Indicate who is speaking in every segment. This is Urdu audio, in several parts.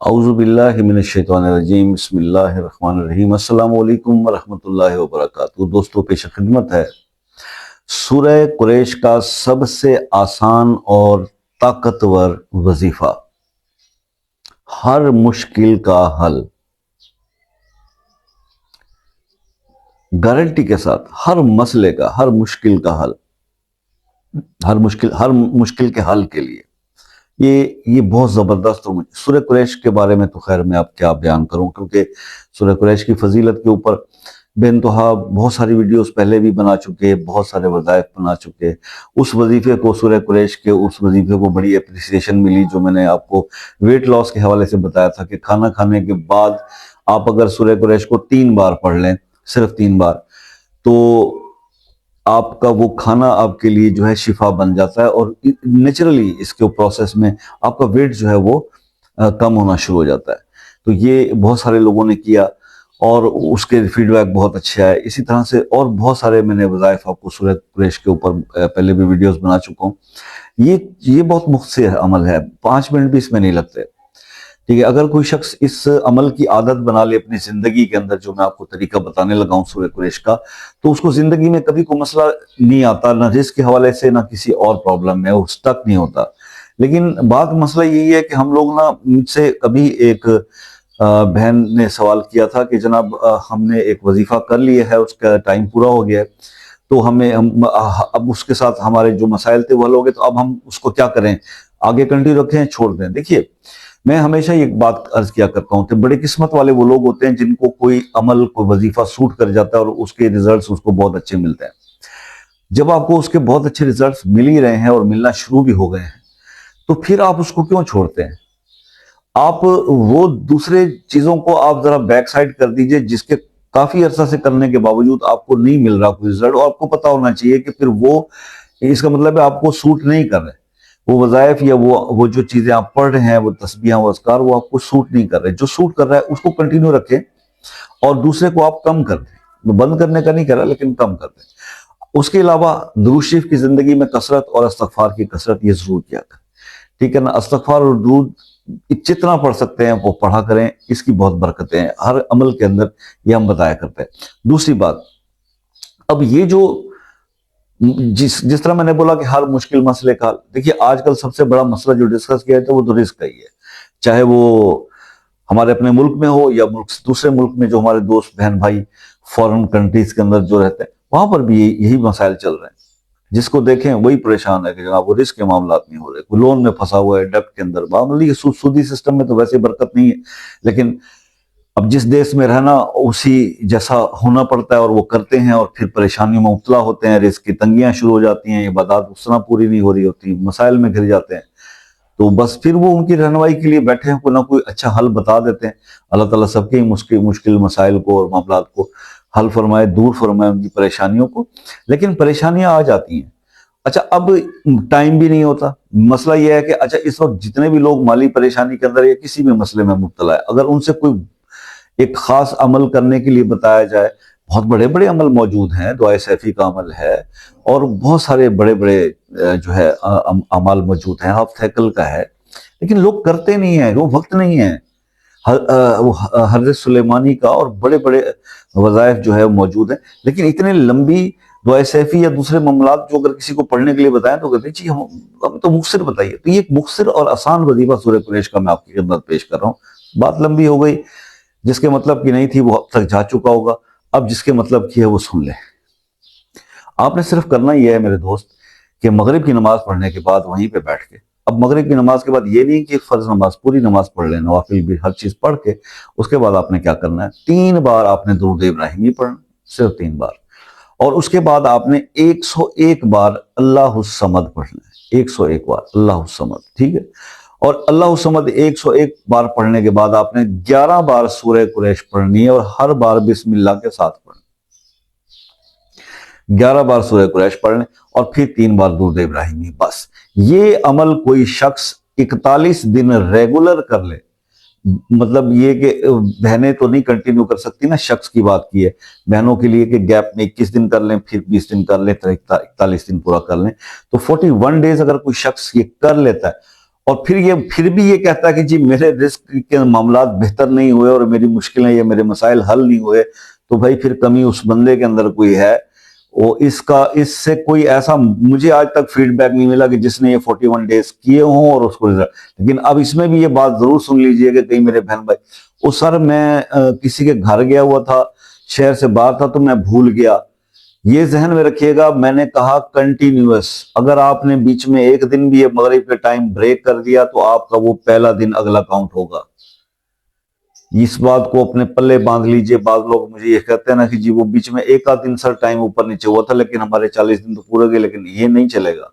Speaker 1: اعوذ باللہ من الشیطان الرجیم، بسم اللہ الرحمن الرحیم۔ السلام علیکم ورحمۃ اللہ وبرکاتہ۔ دوستو، پیش خدمت ہے سورہ قریش کا سب سے آسان اور طاقتور وظیفہ، ہر مشکل کا حل۔ گارنٹی کے ساتھ ہر مسئلے کا، ہر مشکل کا حل، ہر مشکل کے حل کے لیے یہ بہت زبردست ہو۔ سورہ قریش کے بارے میں تو خیر میں اب کیا بیان کروں، کیونکہ سورہ قریش کی فضیلت کے اوپر بے انتہا بہت ساری ویڈیوز پہلے بھی بنا چکے، بہت سارے وظائف بنا چکے۔ اس وظیفے کو، سورہ قریش کے اس وظیفے کو بڑی اپریسیشن ملی، جو میں نے آپ کو ویٹ لاس کے حوالے سے بتایا تھا کہ کھانا کھانے کے بعد آپ اگر سورہ قریش کو 3 بار پڑھ لیں، صرف 3 بار، تو آپ کا وہ کھانا آپ کے لیے جو ہے شفا بن جاتا ہے، اور نیچرلی اس کے پروسیس میں آپ کا ویٹ جو ہے وہ کم ہونا شروع ہو جاتا ہے۔ تو یہ بہت سارے لوگوں نے کیا اور اس کے فیڈ بیک بہت اچھے آئے۔ اسی طرح سے اور بہت سارے میں نے وظائف آپ کو سورہ قریش کے اوپر پہلے بھی ویڈیوز بنا چکا ہوں۔ یہ بہت مختصر عمل ہے، 5 منٹ بھی اس میں نہیں لگتے، ٹھیک ہے۔ اگر کوئی شخص اس عمل کی عادت بنا لے اپنی زندگی کے اندر، جو میں آپ کو طریقہ بتانے لگا ہوں سورہ قریش کا، تو اس کو زندگی میں کبھی کوئی مسئلہ نہیں آتا، نہ رزق کے حوالے سے نہ کسی اور پرابلم میں وہ سٹک نہیں ہوتا۔ لیکن بات مسئلہ یہی ہے کہ ہم لوگ مجھ سے کبھی ایک بہن نے سوال کیا تھا کہ جناب ہم نے ایک وظیفہ کر لیا ہے، اس کا ٹائم پورا ہو گیا ہے، تو اب اس کے ساتھ ہمارے جو مسائل تھے وہ حل ہو گئے، تو اب ہم اس کو کیا کریں، آگے کنٹینیو رکھیں چھوڑ دیں؟ دیکھیے، میں ہمیشہ یہ بات عرض کیا کرتا ہوں کہ بڑے قسمت والے وہ لوگ ہوتے ہیں جن کو کوئی عمل، کوئی وظیفہ سوٹ کر جاتا ہے اور اس کے ریزلٹس اس کو بہت اچھے ملتے ہیں۔ جب آپ کو اس کے بہت اچھے ریزلٹس مل ہی رہے ہیں اور ملنا شروع بھی ہو گئے ہیں، تو پھر آپ اس کو کیوں چھوڑتے ہیں؟ آپ وہ دوسرے چیزوں کو آپ ذرا بیک سائڈ کر دیجئے، جس کے کافی عرصہ سے کرنے کے باوجود آپ کو نہیں مل رہا کوئی ریزلٹ، اور آپ کو پتا ہونا چاہیے کہ پھر وہ، اس کا مطلب ہے آپ کو سوٹ نہیں کر رہے وہ وظائف، یا وہ جو چیزیں آپ پڑھ رہے ہیں، وہ تسبیحاں، وہ اذکار، وہ آپ کو سوٹ نہیں کر رہے۔ جو سوٹ کر رہا ہے اس کو کنٹینیو رکھیں، اور دوسرے کو آپ کم کر دیں۔ بند کرنے کا نہیں کر رہا، لیکن کم کر دیں۔ اس کے علاوہ درود شریف کی زندگی میں کثرت اور استغفار کی کثرت یہ ضرور کیا کریں، ٹھیک ہے نا۔ استغفار اور درود جتنا پڑھ سکتے ہیں وہ پڑھا کریں، اس کی بہت برکتیں ہیں ہر عمل کے اندر، یہ ہم بتایا کرتے ہیں۔ دوسری بات، اب یہ جو جس طرح میں نے بولا کہ ہر مشکل مسئلے کا، دیکھیے آج کل سب سے بڑا مسئلہ جو ڈسکس کیا ہے وہ تو رزق کا ہی ہے، چاہے وہ ہمارے اپنے ملک میں ہو یا دوسرے ملک میں جو ہمارے دوست بہن بھائی فورن کنٹریز کے اندر جو رہتے ہیں، وہاں پر بھی یہی مسائل چل رہے ہیں۔ جس کو دیکھیں وہی پریشان ہے کہ جناب وہ رزق کے معاملات نہیں ہو رہے، کوئی لون میں پھنسا ہوا ہے، ڈیبٹ کے اندر، معاملی سودی سسٹم میں تو ویسے برکت نہیں ہے، لیکن اب جس دیش میں رہنا اسی جیسا ہونا پڑتا ہے، اور وہ کرتے ہیں، اور پھر پریشانیوں میں مبتلا ہوتے ہیں، رزق کی تنگیاں شروع ہو جاتی ہیں، عبادات اس طرح پوری نہیں ہو رہی ہوتی، مسائل میں گھر جاتے ہیں، تو بس پھر وہ ان کی رہنمائی کے لیے بیٹھے ہیں، کوئی نہ کوئی اچھا حل بتا دیتے ہیں۔ اللہ تعالیٰ سب کے مشکل مسائل کو اور معاملات کو حل فرمائے، دور فرمائے ان کی پریشانیوں کو، لیکن پریشانیاں آ جاتی ہیں۔ اچھا، اب ٹائم بھی نہیں ہوتا۔ مسئلہ یہ ہے کہ اچھا اس وقت جتنے بھی لوگ مالی پریشانی کے اندر یا کسی بھی مسئلے میں مبتلا ہے، اگر ان سے کوئی ایک خاص عمل کرنے کے لیے بتایا جائے، بہت بڑے بڑے عمل موجود ہیں، دعائے سیفی کا عمل ہے، اور بہت سارے بڑے بڑے جو ہے اعمال موجود ہیں، ہفتہ ہیکل کا ہے، لیکن لوگ کرتے نہیں ہیں، وہ وقت نہیں ہے۔ حضرت سلیمانی کا اور بڑے بڑے وظائف جو ہے موجود ہیں، لیکن اتنے لمبی دعائے سیفی یا دوسرے معاملات جو اگر کسی کو پڑھنے کے لیے بتائیں تو کہتے ہیں جی ہم تو مختصر بتائیے۔ تو یہ ایک مختصر اور آسان وظیفہ سورہ قریش کا میں آپ کی خدمت پیش کر رہا ہوں۔ بات لمبی ہو گئی، جس کے مطلب کی نہیں تھی وہ اب تک جا چکا ہوگا، اب جس کے مطلب کی ہے وہ سن لیں۔ آپ نے صرف کرنا یہ ہے میرے دوست کہ مغرب کی نماز پڑھنے کے بعد وہیں پہ بیٹھ کے، اب مغرب کی نماز کے بعد یہ نہیں کہ فرض نماز پوری نماز پڑھ لیں، نوافل بھی ہر چیز پڑھ کے، اس کے بعد آپ نے کیا کرنا ہے، 3 بار آپ نے درود ابراہیمی پڑھنا، صرف 3 بار، اور اس کے بعد آپ نے 101 بار اللہ الصمد پڑھنا ہے، 101 بار اللہ الصمد، ٹھیک ہے۔ اور اللہ الصمد 101 بار پڑھنے کے بعد آپ نے 11 بار سورہ قریش پڑھنی ہے، اور ہر بار بسم اللہ کے ساتھ پڑھنی، 11 بار سورہ قریش پڑھنے، اور پھر 3 بار درود ابراہیمی۔ بس یہ عمل کوئی شخص 41 دن ریگولر کر لے، مطلب یہ کہ بہنیں تو نہیں کنٹینیو کر سکتی نا، شخص کی بات کی ہے، بہنوں کے لیے کہ گیپ میں 21 دن کر لیں، پھر 20 دن کر لیں، 41 دن پورا کر لیں، تو 41 ڈیز اگر کوئی شخص یہ کر لیتا ہے اور پھر بھی یہ کہتا ہے کہ جی میرے رزق کے معاملات بہتر نہیں ہوئے اور میری مشکلیں یا میرے مسائل حل نہیں ہوئے، تو بھائی پھر کمی اس بندے کے اندر کوئی ہے۔ وہ اس سے کوئی ایسا مجھے آج تک فیڈ بیک نہیں ملا کہ جس نے یہ 41 ڈیز کیے ہوں اور اس کو رزلٹ۔ لیکن اب اس میں بھی یہ بات ضرور سن لیجئے کہ کئی میرے بہن بھائی، وہ سر میں کسی کے گھر گیا ہوا تھا، شہر سے باہر تھا تو میں بھول گیا۔ یہ ذہن میں رکھیے گا، میں نے کہا کنٹینیوس، اگر آپ نے بیچ میں ایک دن بھی یہ مغرب کے ٹائم بریک کر دیا تو آپ کا وہ پہلا دن اگلا کاؤنٹ ہوگا۔ اس بات کو اپنے پلے باندھ لیجئے۔ بعض لوگ مجھے یہ کہتے ہیں نا کہ جی وہ بیچ میں ایک آدھ دن سر ٹائم اوپر نیچے ہوا تھا لیکن ہمارے 40 دن تو پورے گئے، لیکن یہ نہیں چلے گا۔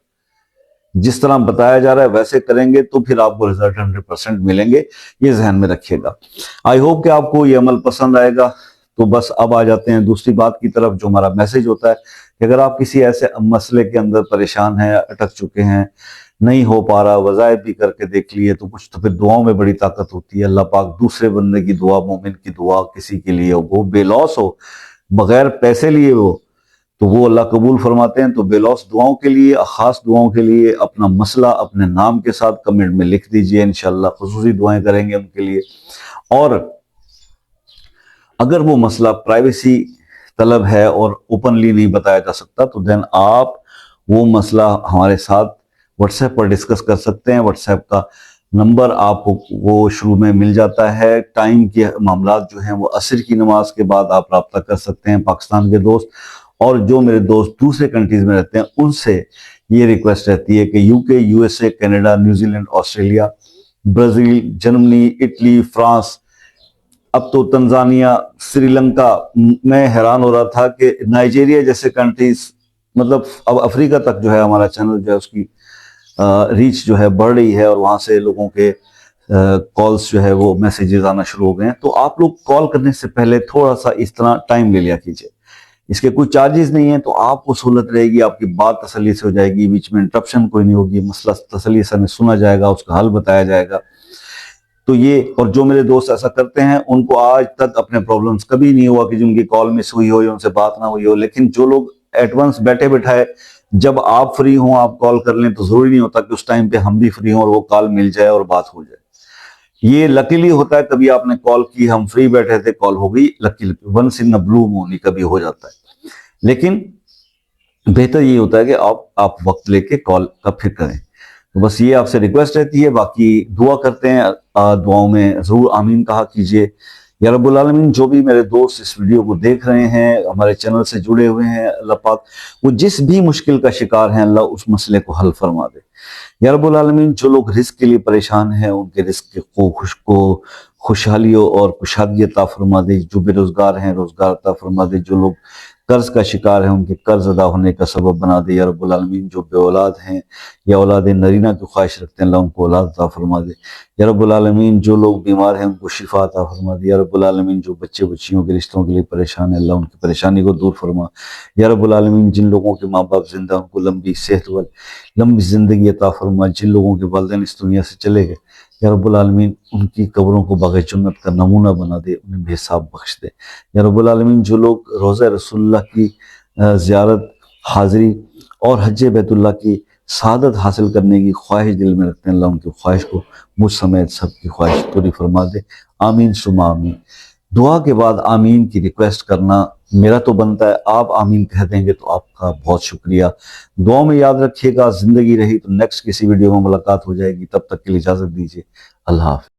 Speaker 1: جس طرح بتایا جا رہا ہے ویسے کریں گے تو پھر آپ کو رزلٹ 100% ملیں گے، یہ ذہن میں رکھیے گا۔ آئی ہوپ کہ آپ کو یہ عمل پسند آئے گا۔ تو بس اب آ جاتے ہیں دوسری بات کی طرف، جو ہمارا میسج ہوتا ہے کہ اگر آپ کسی ایسے مسئلے کے اندر پریشان ہیں، اٹک چکے ہیں، نہیں ہو پا رہا، وظائف بھی کر کے دیکھ لیے تو کچھ، تو پھر دعاؤں میں بڑی طاقت ہوتی ہے۔ اللہ پاک دوسرے بندے کی دعا، مومن کی دعا کسی کے لیے وہ بے لوس ہو، بغیر پیسے لیے ہو، تو وہ اللہ قبول فرماتے ہیں۔ تو بے لوس دعاؤں کے لیے، خاص دعاؤں کے لیے اپنا مسئلہ اپنے نام کے ساتھ کمنٹ میں لکھ دیجئے، انشاءاللہ خصوصی دعائیں کریں گے ان کے لیے۔ اور اگر وہ مسئلہ پرائیویسی طلب ہے اور اوپنلی نہیں بتایا جا سکتا تو دین آپ وہ مسئلہ ہمارے ساتھ واٹس ایپ پر ڈسکس کر سکتے ہیں۔ واٹس ایپ کا نمبر آپ کو وہ شروع میں مل جاتا ہے۔ ٹائم کے معاملات جو ہیں وہ عصر کی نماز کے بعد آپ رابطہ کر سکتے ہیں، پاکستان کے دوست۔ اور جو میرے دوست دوسرے کنٹریز میں رہتے ہیں ان سے یہ ریکویسٹ رہتی ہے کہ یو کے، U S A, Canada, New Zealand, Australia, Brazil, Germany, Italy, France, اب تو تنزانیہ، سری لنکا، میں حیران ہو رہا تھا کہ نائجیریا جیسے کنٹریز، مطلب اب افریقہ تک جو ہے ہمارا چینل جو ہے اس کی ریچ جو ہے بڑھ رہی ہے، اور وہاں سے لوگوں کے کالز جو ہے وہ میسیجز آنا شروع ہو گئے ہیں۔ تو آپ لوگ کال کرنے سے پہلے تھوڑا سا اس طرح ٹائم لے لیا کیجئے۔ اس کے کوئی چارجز نہیں ہیں، تو آپ کو سہولت رہے گی، آپ کی بات تسلی سے ہو جائے گی، بیچ میں انٹرپشن کوئی نہیں ہوگی، مسئلہ تسلی سے ہمیں سنا جائے گا، اس کا حل بتایا جائے گا۔ تو یہ، اور جو میرے دوست ایسا کرتے ہیں ان کو آج تک اپنے پرابلمز کبھی نہیں ہوا کہ جن کی کال مس ہوئی ہو یا ان سے بات نہ ہوئی ہو۔ لیکن جو لوگ ایٹ ونس بیٹھے بٹھائے جب آپ فری ہوں آپ کال کر لیں، تو ضروری نہیں ہوتا کہ اس ٹائم پہ ہم بھی فری ہوں اور وہ کال مل جائے اور بات ہو جائے۔ یہ لکیلی ہوتا ہے، کبھی آپ نے کال کی، ہم فری بیٹھے تھے، کال ہو گئی، لکیلی، ونس ان بلو مون کبھی ہو جاتا ہے۔ لیکن بہتر یہ ہوتا ہے کہ آپ وقت لے کے کال کا پھر کریں۔ تو بس یہ آپ سے ریکویسٹ رہتی ہے، باقی دعا کرتے ہیں، دعاؤں میں ضرور آمین کہا کیجئے۔ یا رب العالمین، جو بھی میرے دوست اس ویڈیو کو دیکھ رہے ہیں، ہمارے چینل سے جڑے ہوئے ہیں، اللہ پاک وہ جس بھی مشکل کا شکار ہیں، اللہ اس مسئلے کو حل فرما دے۔ یا رب العالمین، جو لوگ رزق کے لیے پریشان ہیں ان کے رزق کو خوشحالی اور کشادگی عطا فرما دے۔ جو بے روزگار ہیں روزگار عطا فرما دے۔ جو لوگ قرض کا شکار ہیں ان کے قرض ادا ہونے کا سبب بنا دے یا رب العالمین۔ جو بے اولاد ہیں یا اولاد نرینہ کی خواہش رکھتے ہیں، اللہ ان کو اولاد عطا فرما دے یا رب العالمین۔ جو لوگ بیمار ہیں ان کو شفا عطا فرما دے یا رب العالمین۔ جو بچے بچیوں کے رشتوں کے لیے پریشان ہیں، اللہ ان کی پریشانی کو دور فرما یا رب العالمین۔ جن لوگوں کے ماں باپ زندہ ان کو لمبی صحت لمبی زندگی عطا فرما۔ جن لوگوں کے والدین اس دنیا سے چلے گئے، یا رب العالمین ان کی قبروں کو باغ جنت کا نمونہ بنا دے، انہیں بے حساب بخش دے یا رب العالمین۔ جو لوگ روضہ رسول اللہ کی زیارت، حاضری اور حج بیت اللہ کی سعادت حاصل کرنے کی خواہش دل میں رکھتے ہیں، اللہ ان کی خواہش کو مجھ سمیت سب کی خواہش پوری فرما دے۔ آمین ثم آمین۔ دعا کے بعد آمین کی ریکویسٹ کرنا میرا تو بنتا ہے، آپ آمین کہہ دیں گے تو آپ کا بہت شکریہ۔ دعاؤں میں یاد رکھیے گا، زندگی رہی تو نیکسٹ کسی ویڈیو میں ملاقات ہو جائے گی، تب تک کے لیے اجازت دیجیے، اللہ حافظ۔